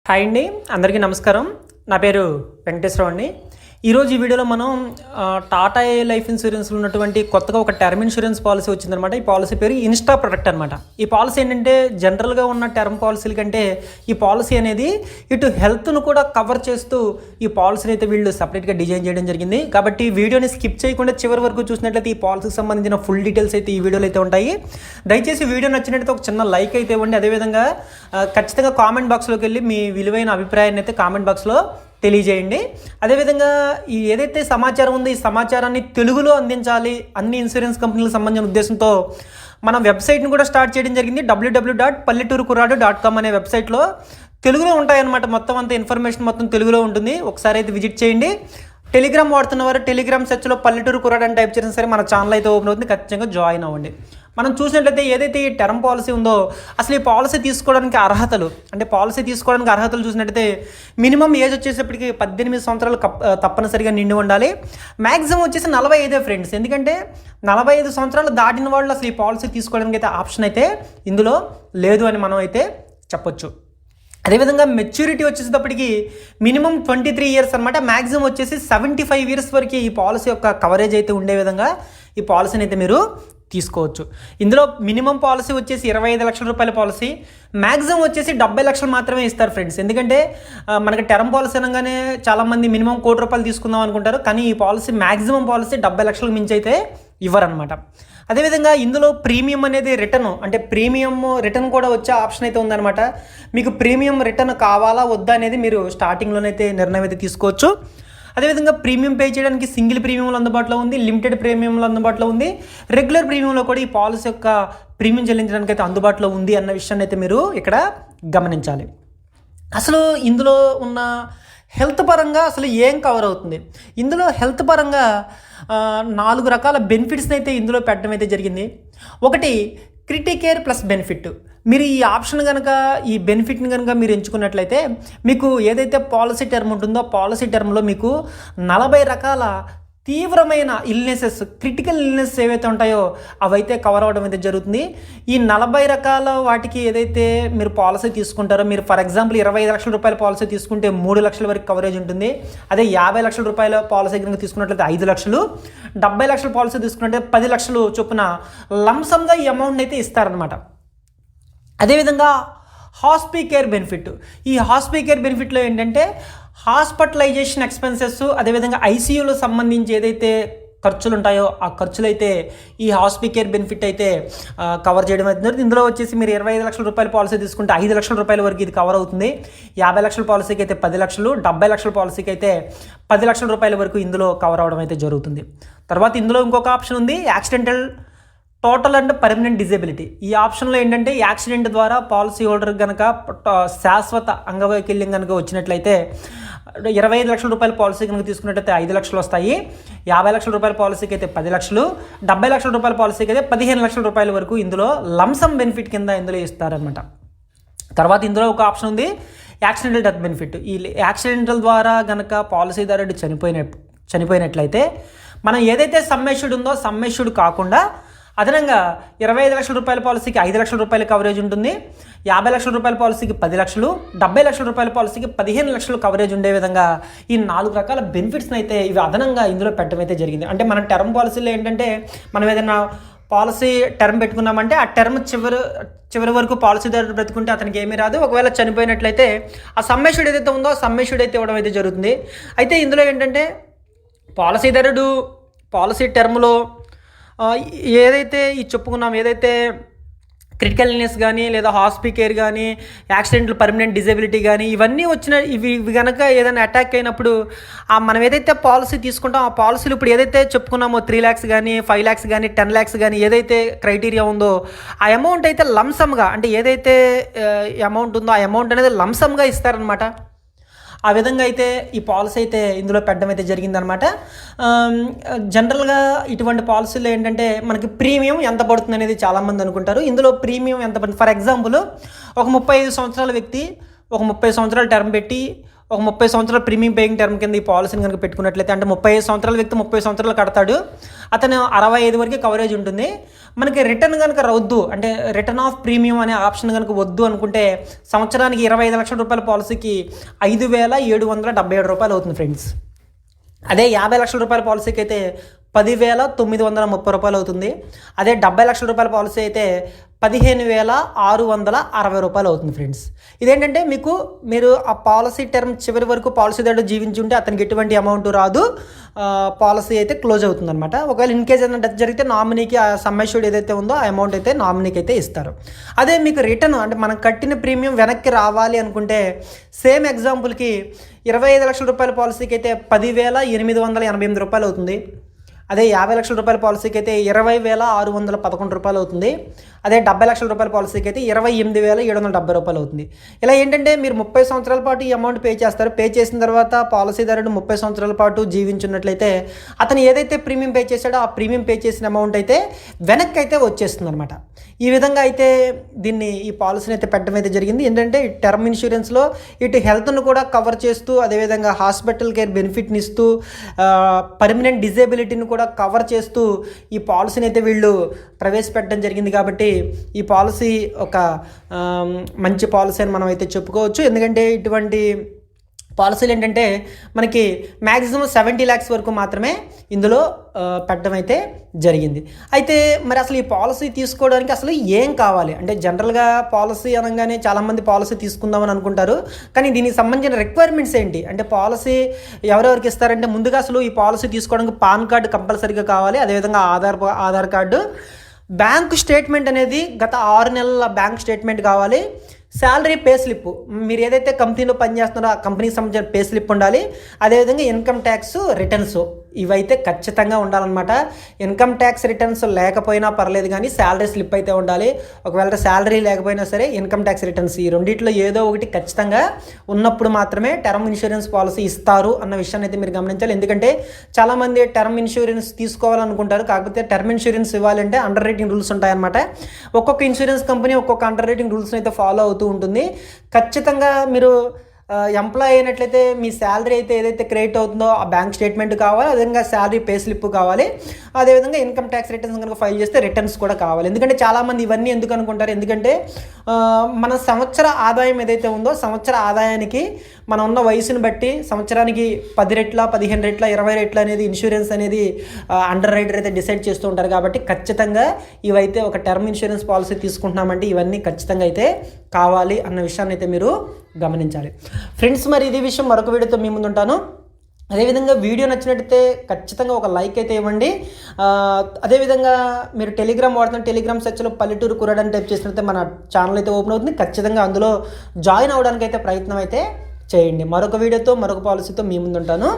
Hi అండి, అందరికీ నమస్కారం. నా పేరు వెంకటేశ్వరరావు అండి. ఈరోజు ఈ వీడియోలో మనం టాటా లైఫ్ ఇన్సూరెన్స్లో ఉన్నటువంటి కొత్తగా ఒక టర్మ్ ఇన్సూరెన్స్ పాలసీ వచ్చిందనమాట. ఈ పాలసీ పేరు ఇన్స్టా ప్రొటెక్ట్ అనమాట. ఈ పాలసీ ఏంటంటే జనరల్గా ఉన్న టర్మ్ పాలసీల కంటే ఈ పాలసీ అనేది ఇటు హెల్త్ను కూడా కవర్ చేస్తూ ఈ పాలసీని అయితే వీళ్ళు సపరేట్గా డిజైన్ చేయడం జరిగింది. కాబట్టి వీడియోని స్కిప్ చేయకుండా చివరి వరకు చూసినట్లయితే ఈ పాలసీకి సంబంధించిన ఫుల్ డీటెయిల్స్ అయితే ఈ వీడియోలో అయితే ఉంటాయి. దయచేసి వీడియో నచ్చినట్లయితే ఒక చిన్న లైక్ అయితే ఇవ్వండి. అదేవిధంగా ఖచ్చితంగా కామెంట్ బాక్స్లోకి వెళ్ళి మీ విలువైన అభిప్రాయాన్ని అయితే కామెంట్ బాక్స్లో తెలియజేయండి. అదేవిధంగా ఈ ఏదైతే సమాచారం ఉందో ఈ సమాచారాన్ని తెలుగులో అందించాలి అన్ని ఇన్సూరెన్స్ కంపెనీలకు సంబంధించిన ఉద్దేశంతో మనం వెబ్సైట్ని కూడా స్టార్ట్ చేయడం జరిగింది. www.palleturukuradu.com అనే వెబ్సైట్లో తెలుగులో ఉంటాయన్నమాట. మొత్తం అంత ఇన్ఫర్మేషన్ మొత్తం తెలుగులో ఉంటుంది. ఒకసారి అయితే విజిట్ చేయండి. టెలిగ్రామ్ వాడుతున్నవారు టెలిగ్రామ్ సెర్చ్లో పల్లెటూరు కుర్రాడు అని టైప్ చేసినా సరే మన ఛానల్ అయితే ఓపెన్ అవుతుంది. ఖచ్చితంగా జాయిన్ అవ్వండి. మనం చూసినట్లయితే ఏదైతే ఈ టర్మ్ పాలసీ ఉందో అసలు ఈ పాలసీ తీసుకోవడానికి అర్హతలు చూసినట్లయితే మినిమం ఏజ్ వచ్చేసప్పటికి 18 సంవత్సరాలు తప్పనిసరిగా నిండి ఉండాలి. మ్యాక్సిమం వచ్చేసి 45 ఫ్రెండ్స్. ఎందుకంటే 45 సంవత్సరాలు దాటిన వాళ్ళు అసలు ఈ పాలసీ తీసుకోవడానికి అయితే ఆప్షన్ అయితే ఇందులో లేదు అని మనం అయితే చెప్పొచ్చు. అదేవిధంగా మెచ్యూరిటీ వచ్చేసేటప్పటికి మినిమం 23 ఇయర్స్ అనమాట. మ్యాక్సిమం వచ్చేసి 75 ఇయర్స్ వరకు ఈ పాలసీ యొక్క కవరేజ్ అయితే ఉండే విధంగా ఈ పాలసీని అయితే మీరు తీసుకోవచ్చు. ఇందులో మినిమం పాలసీ వచ్చేసి 25 లక్షల రూపాయల పాలసీ, మ్యాక్సిమం వచ్చేసి 70 లక్షలు మాత్రమే ఇస్తారు ఫ్రెండ్స్. ఎందుకంటే మనకి టర్మ్ పాలసీ అనగానే చాలామంది మినిమం ₹1,00,00,000 తీసుకుందాం అనుకుంటారు. కానీ ఈ పాలసీ మ్యాక్సిమం పాలసీ 70 లక్షలకు మించి అయితే ఇవ్వరనమాట. అదేవిధంగా ఇందులో ప్రీమియం అనేది ప్రీమియం రిటర్న్ కూడా వచ్చే ఆప్షన్ అయితే ఉందన్నమాట. మీకు ప్రీమియం రిటర్న్ కావాలా వద్దా అనేది మీరు స్టార్టింగ్లోనైతే నిర్ణయం అయితే తీసుకోవచ్చు. అదేవిధంగా ప్రీమియం పే చేయడానికి సింగిల్ ప్రీమియంలో అందుబాటులో ఉంది, లిమిటెడ్ ప్రీమియంలో అందుబాటులో ఉంది, రెగ్యులర్ ప్రీమియంలో కూడా ఈ పాలసీ యొక్క ప్రీమియం చెల్లించడానికి అయితే అందుబాటులో ఉంది అన్న విషయాన్ని అయితే మీరు ఇక్కడ గమనించాలి. అసలు ఇందులో ఉన్న హెల్త్ పరంగా అసలు ఏం కవర్ అవుతుంది? ఇందులో హెల్త్ పరంగా 4 రకాల బెనిఫిట్స్ని అయితే ఇందులో పెట్టడం అయితే జరిగింది. ఒకటి క్రిటికేర్ ప్లస్ బెనిఫిట్. మీరు ఈ ఆప్షన్ కనుక ఈ బెనిఫిట్ని కనుక మీరు ఎంచుకున్నట్లయితే మీకు ఏదైతే పాలసీ టర్మ్ ఉంటుందో పాలసీ టర్మ్లో మీకు 40 రకాల తీవ్రమైన ఇల్నెసెస్, క్రిటికల్ ఇల్నెస్ ఏవైతే ఉంటాయో అవైతే కవర్ అవ్వడం అయితే జరుగుతుంది. ఈ 40 రకాల వాటికి ఏదైతే మీరు పాలసీ తీసుకుంటారో, మీరు ఫర్ ఎగ్జాంపుల్ 25 లక్షల రూపాయల పాలసీ తీసుకుంటే 3 లక్షల వరకు కవరేజ్ ఉంటుంది. అదే 50 లక్షల రూపాయల పాలసీ కనుక తీసుకున్నట్లయితే 5 లక్షలు, 70 లక్షల పాలసీ తీసుకున్నట్లయితే 10 లక్షలు చొప్పున లంసంగా ఈ అమౌంట్ అయితే ఇస్తారనమాట. అదేవిధంగా హాస్పికేర్ బెనిఫిట్. ఈ హాస్పికేర్ బెనిఫిట్లో ఏంటంటే హాస్పిటలైజేషన్ ఎక్స్పెన్సెస్, అదేవిధంగా ఐసీయూలో సంబంధించి ఏదైతే ఖర్చులు ఉంటాయో ఆ ఖర్చులు అయితే ఈ హాస్పికేర్ బెనిఫిట్ అయితే కవర్ చేయడం అవుతుంది. ఇందులో వచ్చేసి మీరు 25 లక్షల రూపాయల పాలసీ తీసుకుంటే 5 లక్షల రూపాయల వరకు ఇది కవర్ అవుతుంది. 50 లక్షల పాలసీకి అయితే 10 లక్షలు, 70 లక్షల పాలసీకి అయితే 10 లక్షల రూపాయల వరకు ఇందులో కవర్ అవడం అయితే జరుగుతుంది. తర్వాత ఇందులో ఇంకొక ఆప్షన్ ఉంది, accidental total and permanent disability. ఈ ఆప్షన్లో ఏంటంటే యాక్సిడెంట్ ద్వారా పాలసీ హోల్డర్ కనుక శాశ్వత అంగవైకల్యం కనుక వచ్చినట్లయితే 25 లక్షల రూపాయల పాలసీ కనుక తీసుకున్నట్లయితే 5 లక్షలు వస్తాయి. 50 లక్షల రూపాయల పాలసీకి అయితే 10 లక్షలు, 70 లక్షల రూపాయల పాలసీకి అయితే 15 లక్షల రూపాయల వరకు ఇందులో లంసమ్ బెనిఫిట్ కింద ఇందులో ఇస్తారనమాట. తర్వాత ఇందులో ఒక ఆప్షన్ ఉంది, యాక్సిడెంటల్ డెత్ బెనిఫిట్. ఈ యాక్సిడెంటల్ ద్వారా కనుక పాలసీదారుడు చనిపోయినట్లయితే మనం ఏదైతే సమ్మెష్యూడ్ ఉందో సమ్మెష్యూడ్ కాకుండా అదనంగా 25 లక్షల రూపాయల పాలసీకి 5 లక్షల రూపాయల కవరేజ్ ఉంటుంది, 50 లక్షల రూపాయల పాలసీకి 10 లక్షలు, 70 లక్షల రూపాయల పాలసీకి 15 లక్షలు కవరేజ్ ఉండే విధంగా ఈ 4 రకాల బెనిఫిట్స్ని అయితే ఇవి అదనంగా ఇందులో పెట్టడం అయితే జరిగింది. అంటే మన టర్మ్ పాలసీలో ఏంటంటే మనం ఏదైనా పాలసీ టర్మ్ పెట్టుకున్నామంటే ఆ టర్మ్ చివరి వరకు పాలసీదారుడు బ్రతుకుంటే అతనికి ఏమీ రాదు. ఒకవేళ చనిపోయినట్లయితే ఆ సమ్మెష్యూడ్ ఏదైతే ఉందో ఆ సమ్మెష్యూడ్ అయితే ఇవ్వడం అయితే జరుగుతుంది. అయితే ఇందులో ఏంటంటే పాలసీదారుడు పాలసీ టర్మ్లో ఏదైతే ఈ చెప్పుకున్నాం, ఏదైతే క్రిటికల్ ఇల్నెస్ కానీ లేదా హాస్పికేర్ కానీ యాక్సిడెంటల్ పర్మనెంట్ డిజేబిలిటీ కానీ ఇవన్నీ ఇవి కనుక ఏదైనా అటాక్ అయినప్పుడు మనం ఏదైతే పాలసీ తీసుకుంటాం ఆ పాలసీలు ఇప్పుడు ఏదైతే చెప్పుకున్నామో 3 lakhs కానీ 5 lakhs కానీ 10 lakhs కానీ ఏదైతే క్రైటీరియా ఉందో ఆ అమౌంట్ అయితే లంసమ్గా, అంటే ఏదైతే అమౌంట్ ఉందో ఆ అమౌంట్ అనేది లంసమ్గా ఇస్తారనమాట. ఆ విధంగా అయితే ఈ పాలసీ అయితే ఇందులో పెట్టడం అయితే జరిగిందనమాట. జనరల్గా ఇటువంటి పాలసీలో ఏంటంటే మనకి ప్రీమియం ఎంత పడుతుంది అనేది చాలామంది అనుకుంటారు. ఇందులో ప్రీమియం ఎంత పడుతుంది, ఫర్ ఎగ్జాంపుల్ ఒక 35 సంవత్సరాల వ్యక్తి ఒక 30 సంవత్సరాల టర్మ్ పెట్టి ఒక 30 సంవత్సరాల ప్రీమియం పేయింగ్ టర్మ్ కింద ఈ పాలసీని కనుక పెట్టుకున్నట్లయితే, అంటే 35 సంవత్సరాల వ్యక్తి 30 సంవత్సరాలు కడతాడు, అతను 65 వరకు కవరేజ్ ఉంటుంది. మనకి రిటర్న్ కనుక వద్దు అంటే రిటర్న్ ఆఫ్ ప్రీమియం అనే ఆప్షన్ కనుక వద్దు అనుకుంటే సంవత్సరానికి 25 లక్షల రూపాయల పాలసీకి 5,777 రూపాయలు అవుతుంది ఫ్రెండ్స్. అదే 50 లక్షల రూపాయల పాలసీకి అయితే 10,930 రూపాయలు అవుతుంది. అదే 70 లక్షల రూపాయల పాలసీ అయితే 15,660 రూపాయలు అవుతుంది ఫ్రెండ్స్. ఇదేంటంటే మీరు ఆ పాలసీ టర్మ్ చివరి వరకు పాలసీదారుడు జీవించి ఉంటే అతనికి ఎటువంటి అమౌంట్ రాదు, పాలసీ అయితే క్లోజ్ అవుతుంది అనమాట. ఒకవేళ ఇన్ కేస్ ఏదైనా డెత్ జరిగితే నామినీకి ఆ సమ్ అష్యూర్డ్ ఏదైతే ఉందో ఆ అమౌంట్ అయితే నామినీకి అయితే ఇస్తారు. అదే మీకు రిటర్న్ అంటే మనం కట్టిన ప్రీమియం వెనక్కి రావాలి అనుకుంటే సేమ్ ఎగ్జాంపుల్కి 25 లక్షల రూపాయల పాలసీకి అయితే 10,888 రూపాయలు అవుతుంది. అదే 50 లక్షల రూపాయల పాలసీకి అయితే 20,611 రూపాయలు అవుతుంది. అదే 70 లక్షల రూపాయల పాలసీకి అయితే 28,770 రూపాయలు అవుతుంది. ఇలా ఏంటంటే మీరు 30 సంవత్సరాల పాటు ఈ అమౌంట్ పే చేస్తారు. పే చేసిన తర్వాత పాలసీదారుడు 30 సంవత్సరాల పాటు జీవించున్నట్లయితే అతను ఏదైతే ప్రీమియం పే చేశాడో ఆ ప్రీమియం పే చేసిన అమౌంట్ అయితే వెనక్కి అయితే వచ్చేస్తుంది అనమాట. ఈ విధంగా అయితే ఈ పాలసీని అయితే పెట్టడం అయితే జరిగింది. ఏంటంటే టర్మ్ ఇన్సూరెన్స్లో ఇటు హెల్త్ను కూడా కవర్ చేస్తూ అదేవిధంగా హాస్పిటల్ కేర్ బెనిఫిట్ని ఇస్తూ పర్మనెంట్ డిజేబిలిటీని కూడా కవర్ చేస్తూ ఈ పాలసీని అయితే వీళ్ళు ప్రవేశపెట్టడం జరిగింది. కాబట్టి ఈ పాలసీ ఒక మంచి పాలసీ అని మనం అయితే చెప్పుకోవచ్చు. ఎందుకంటే ఇటువంటి పాలసీలు ఏంటంటే మనకి మ్యాక్సిమం 70 lakhs వరకు మాత్రమే ఇందులో పెట్టడం అయితే జరిగింది. అయితే మరి అసలు ఈ పాలసీ తీసుకోవడానికి అసలు ఏం కావాలి అంటే జనరల్గా పాలసీ అనగానే చాలామంది పాలసీ తీసుకుందామని అనుకుంటారు. కానీ దీనికి సంబంధించిన రిక్వైర్మెంట్స్ ఏంటి అంటే పాలసీ ఎవరెవరికి ఇస్తారంటే ముందుగా అసలు ఈ పాలసీ తీసుకోవడానికి పాన్ కార్డు కంపల్సరీగా కావాలి. అదేవిధంగా ఆధార్ కార్డు, బ్యాంకు స్టేట్మెంట్ అనేది గత 6 నెలల బ్యాంక్ స్టేట్మెంట్ కావాలి. శాలరీ పే స్లిప్, మీరు ఏదైతే కంపెనీలో పనిచేస్తున్నారో ఆ కంపెనీకి సంబంధించిన పే స్లిప్ ఉండాలి. అదేవిధంగా ఇన్కమ్ ట్యాక్స్ రిటర్న్స్ ఇవైతే ఖచ్చితంగా ఉండాలన్నమాట. ఇన్కమ్ ట్యాక్స్ రిటర్న్స్ లేకపోయినా పర్లేదు కానీ శాలరీ స్లిప్ అయితే ఉండాలి. ఒకవేళ శాలరీ లేకపోయినా సరే ఇన్కమ్ ట్యాక్స్ రిటర్న్స్ ఈ రెండిట్లో ఏదో ఒకటి ఖచ్చితంగా ఉన్నప్పుడు మాత్రమే టర్మ్ ఇన్సూరెన్స్ పాలసీ ఇస్తారు అన్న విషయాన్ని అయితే మీరు గమనించాలి. ఎందుకంటే చాలామంది టర్మ్ ఇన్సూరెన్స్ తీసుకోవాలనుకుంటారు, కాకపోతే టర్మ్ ఇన్సూరెన్స్ ఇవ్వాలంటే అండర్ రేటింగ్ రూల్స్ ఉంటాయన్నమాట. ఒక్కొక్క ఇన్సూరెన్స్ కంపెనీ ఒక్కొక్క అండర్ రేటింగ్ రూల్స్ని అయితే ఫాలో అవుతూ ఉంటుంది. ఖచ్చితంగా మీరు ఎంప్లాయ్ అయినట్లయితే మీ శాలరీ అయితే ఏదైతే క్రెడిట్ అవుతుందో ఆ బ్యాంక్ స్టేట్మెంట్ కావాలి. అదేవిధంగా శాలరీ పే స్లిప్ కావాలి. అదేవిధంగా ఇన్కమ్ ట్యాక్స్ రిటర్న్స్ కనుక ఫైల్ చేస్తే రిటర్న్స్ కూడా కావాలి. ఎందుకంటే చాలామంది ఇవన్నీ ఎందుకు అనుకుంటారు, ఎందుకంటే మన సంవత్సర ఆదాయం ఏదైతే ఉందో సంవత్సర ఆదాయానికి మనం ఉన్న వయసుని బట్టి సంవత్సరానికి 10 రెట్ల 15 రెట్ల 20 రెట్ల అనేది ఇన్సూరెన్స్ అనేది అండర్ రైటర్ అయితే డిసైడ్ చేస్తూ ఉంటారు. కాబట్టి ఖచ్చితంగా ఇవైతే ఒక టర్మ్ ఇన్సూరెన్స్ పాలసీ తీసుకుంటున్నామంటే ఇవన్నీ ఖచ్చితంగా అయితే కావాలి అన్న విషయాన్ని అయితే మీరు గమనించాలి ఫ్రెండ్స్. మరి ఇది విషయం మరొక వీడియోతో మీ ముందు ఉంటాను. అదేవిధంగా వీడియో నచ్చినట్టయితే ఖచ్చితంగా ఒక లైక్ అయితే ఇవ్వండి. అదేవిధంగా మీరు టెలిగ్రామ్ వాడుతున్న టెలిగ్రామ్ సెర్చ్లో పల్లెటూరు కుర్రాడని టైప్ చేసినట్లయితే మన ఛానల్ అయితే ఓపెన్ అవుతుంది. ఖచ్చితంగా అందులో జాయిన్ అవ్వడానికి అయితే ప్రయత్నం అయితే చేయండి. మరొక వీడియోతో మరొక పాలసీతో మీ ముందు ఉంటాను.